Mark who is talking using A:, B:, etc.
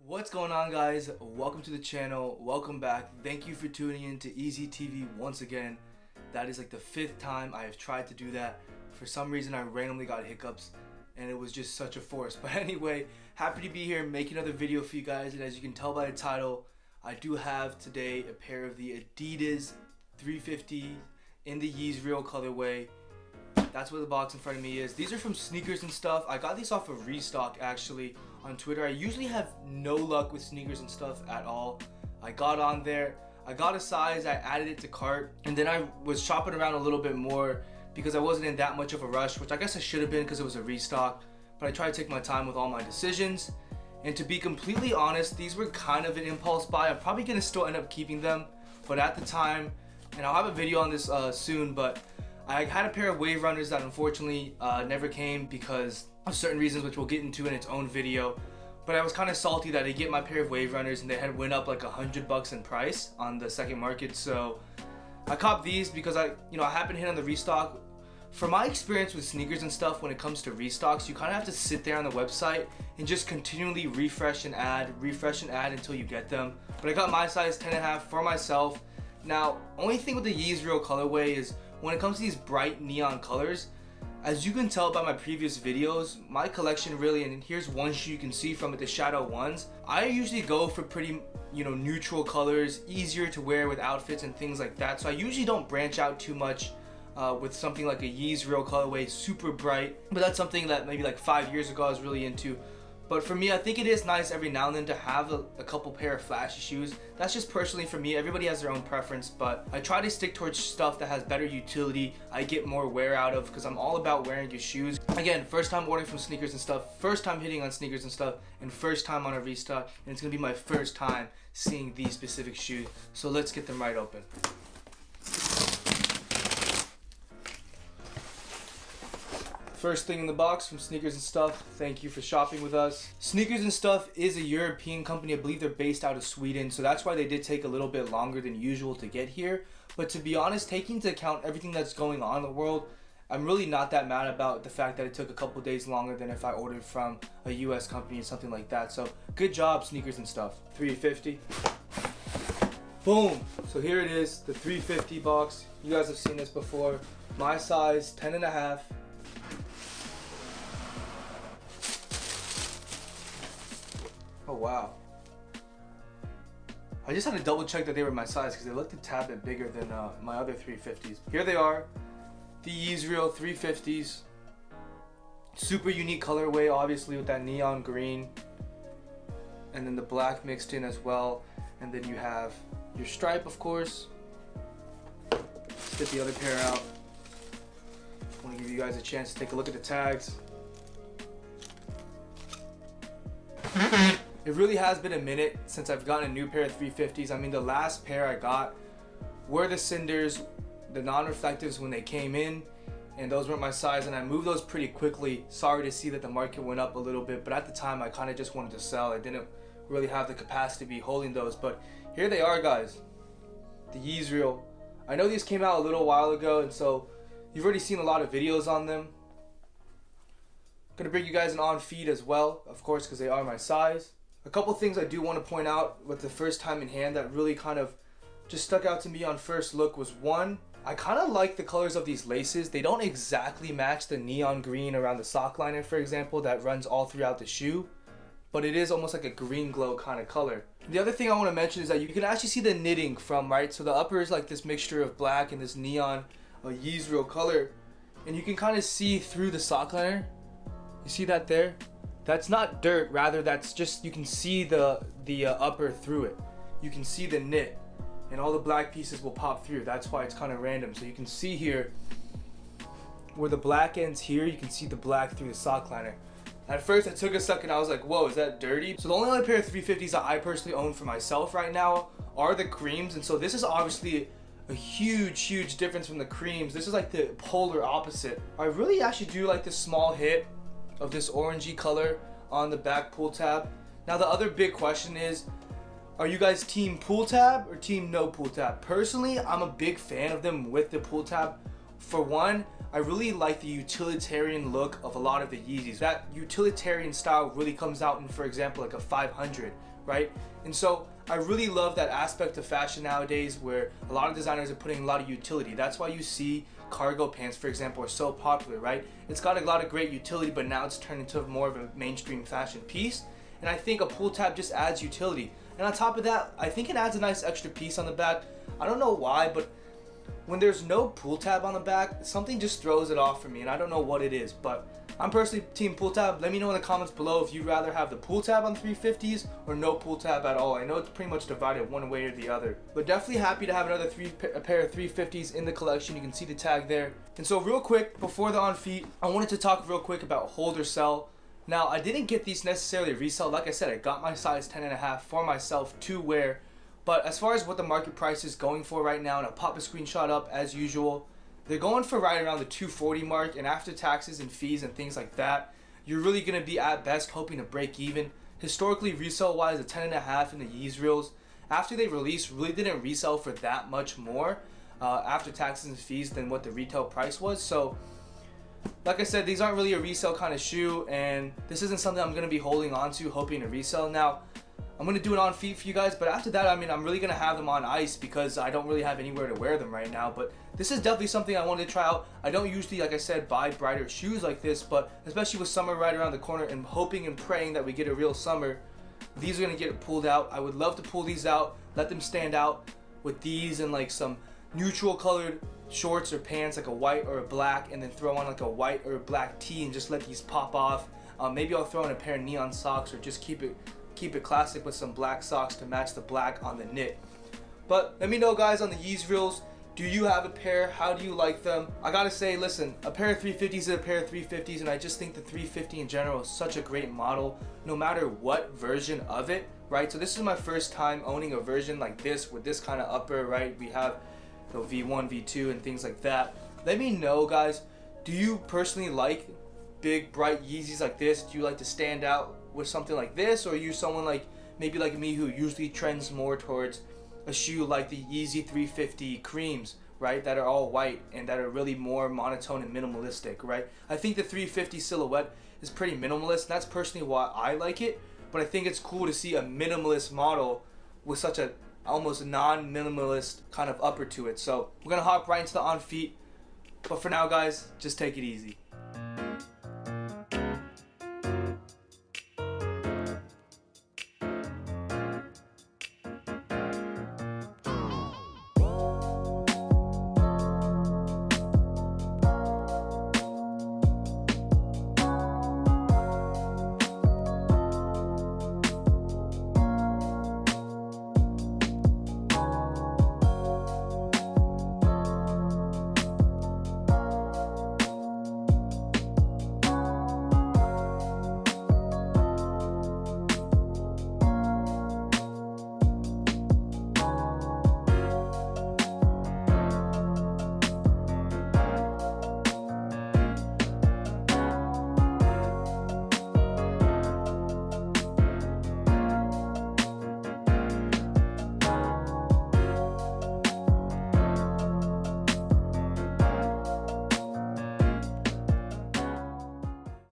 A: What's going on, guys? Welcome to the channel. Welcome back. Thank you for tuning in to Easy TV once again. That is like the 5th time I have tried to do that. For some reason I randomly got hiccups and it was just such a force. But anyway, happy to be here making another video for you guys. And as you can tell by the title, I do have today a pair of the adidas 350 in the Yeezreel colorway. That's what the box in front of me is. These are from SneakersNStuff. I got these off of Restock actually on Twitter. I usually have no luck with SneakersNStuff at all. I got on there, I got a size, I added it to cart, and then I was shopping around a little bit more because I wasn't in that much of a rush, which I guess I should have been because it was a restock, but I try to take my time with all my decisions. And to be completely honest, these were kind of an impulse buy. I'm probably gonna still end up keeping them, but at the time, and I'll have a video on this soon, but I had a pair of Wave Runners that unfortunately never came because of certain reasons, which we'll get into in its own video. But I was kind of salty that I get my pair of Wave Runners and they had went up like $100 in price on the second market. So I copped these because I happened to hit on the restock. From my experience with SneakersNStuff, when it comes to restocks, you kind of have to sit there on the website and just continually refresh and add until you get them. But I got my size 10.5 for myself. Now, only thing with the Yeezreel colorway is when it comes to these bright neon colors, as you can tell by my previous videos, my collection really, and here's one shoe you can see from it, the Shadow ones. I usually go for pretty, neutral colors, easier to wear with outfits and things like that. So I usually don't branch out too much with something like a Yeezreel colorway, super bright. But that's something that maybe like 5 years ago I was really into. But for me, I think it is nice every now and then to have a couple pair of flashy shoes. That's just personally for me. Everybody has their own preference, but I try to stick towards stuff that has better utility, I get more wear out of, because I'm all about wearing your shoes. Again, first time ordering from SneakersNStuff, first time hitting on SneakersNStuff, and first time on a restock, and it's going to be my first time seeing these specific shoes. So let's get them right open. First thing in the box from SneakersNStuff. Thank you for shopping with us. SneakersNStuff is a European company. I believe they're based out of Sweden, so that's why they did take a little bit longer than usual to get here. But to be honest, taking into account everything that's going on in the world, I'm really not that mad about the fact that it took a couple days longer than if I ordered from a US company or something like that. So good job, SneakersNStuff. 350. Boom. So here it is, the 350 box. You guys have seen this before. My size, 10.5. Oh wow. I just had to double check that they were my size because they looked a tad bit bigger than my other 350s. Here they are, the Yeezreel 350s. Super unique colorway, obviously, with that neon green. And then the black mixed in as well. And then you have your stripe, of course. Let's get the other pair out. I want to give you guys a chance to take a look at the tags. It really has been a minute since I've gotten a new pair of 350s. I mean, the last pair I got were the Cinders, the non-reflectives when they came in, and those weren't my size, and I moved those pretty quickly. Sorry to see that the market went up a little bit, but at the time I kind of just wanted to sell. I didn't really have the capacity to be holding those, but here they are, guys. The Yeezreel. I know these came out a little while ago, and so you've already seen a lot of videos on them. I'm gonna bring you guys an on feed as well, of course, because they are my size. A couple things I do want to point out with the first time in hand that really kind of just stuck out to me on first look was, one, I kind of like the colors of these laces. They don't exactly match the neon green around the sock liner, for example, that runs all throughout the shoe, but it is almost like a green glow kind of color. The other thing I want to mention is that you can actually see the knitting from, right? So the upper is like this mixture of black and this neon Yeezreel color, and you can kind of see through the sock liner. You see that there? That's not dirt, rather that's just, you can see the upper through it. You can see the knit, and all the black pieces will pop through. That's why it's kind of random. So you can see here, where the black ends here, you can see the black through the sock liner. At first I took a second, I was like, whoa, is that dirty? So the only other pair of 350s that I personally own for myself right now are the creams, and so this is obviously a huge difference from the creams. This is like the polar opposite. I really actually do like this small hit of this orangey color on the back pull tab. Now the other big question is, are you guys team pull tab or team no pull tab? Personally, I'm a big fan of them with the pull tab. For one, I really like the utilitarian look of a lot of the Yeezys. That utilitarian style really comes out in, for example, like a 500, right? And so I really love that aspect of fashion nowadays where a lot of designers are putting a lot of utility. That's why you see cargo pants, for example, are so popular, right? It's got a lot of great utility, but now it's turned into more of a mainstream fashion piece. And I think a pull tab just adds utility. And on top of that, I think it adds a nice extra piece on the back. I don't know why, but when there's no pull tab on the back, something just throws it off for me, and I don't know what it is, but I'm personally team pull tab. Let me know in the comments below if you'd rather have the pull tab on 350s or no pull tab at all. I know it's pretty much divided one way or the other, but definitely happy to have another pair of 350s in the collection. You can see the tag there. And so real quick, before the on feet, I wanted to talk real quick about hold or sell. Now, I didn't get these necessarily resell. Like I said, I got my size 10.5 for myself to wear. But as far as what the market price is going for right now, and I'll pop a screenshot up as usual, they're going for right around the 240 mark, and after taxes and fees and things like that, you're really going to be at best hoping to break even. Historically, resale wise, the 10.5 and the Yeezreels, after they released, really didn't resell for that much more after taxes and fees than what the retail price was. So like I said, these aren't really a resale kind of shoe, and this isn't something I'm going to be holding on to hoping to resell. Now, I'm going to do it on feet for you guys, but after that, I mean, I'm really going to have them on ice because I don't really have anywhere to wear them right now. But this is definitely something I wanted to try out. I don't usually, like I said, buy brighter shoes like this, but especially with summer right around the corner and hoping and praying that we get a real summer, these are going to get pulled out. I would love to pull these out, let them stand out with these and like some neutral colored shorts or pants, like a white or a black, and then throw on like a white or a black tee and just let these pop off. Maybe I'll throw in a pair of neon socks or just keep it classic with some black socks to match the black on the knit. But let me know, guys, on the Yeezreels, do you have a pair? How do you like them? I gotta say, listen, a pair of 350s is a pair of 350s, and I just think the 350 in general is such a great model no matter what version of it, right? So this is my first time owning a version like this with this kind of upper, right? We have the V1, V2 and things like that. Let me know, guys, do you personally like big bright Yeezys like this? Do you like to stand out with something like this, or are you someone like maybe like me who usually trends more towards a shoe like the Yeezy 350 creams, right, that are all white and that are really more monotone and minimalistic, right? I think the 350 silhouette is pretty minimalist, and that's personally why I like it, but I think it's cool to see a minimalist model with such a almost non-minimalist kind of upper to it. So we're gonna hop right into the on feet, but for now, guys, just take it easy.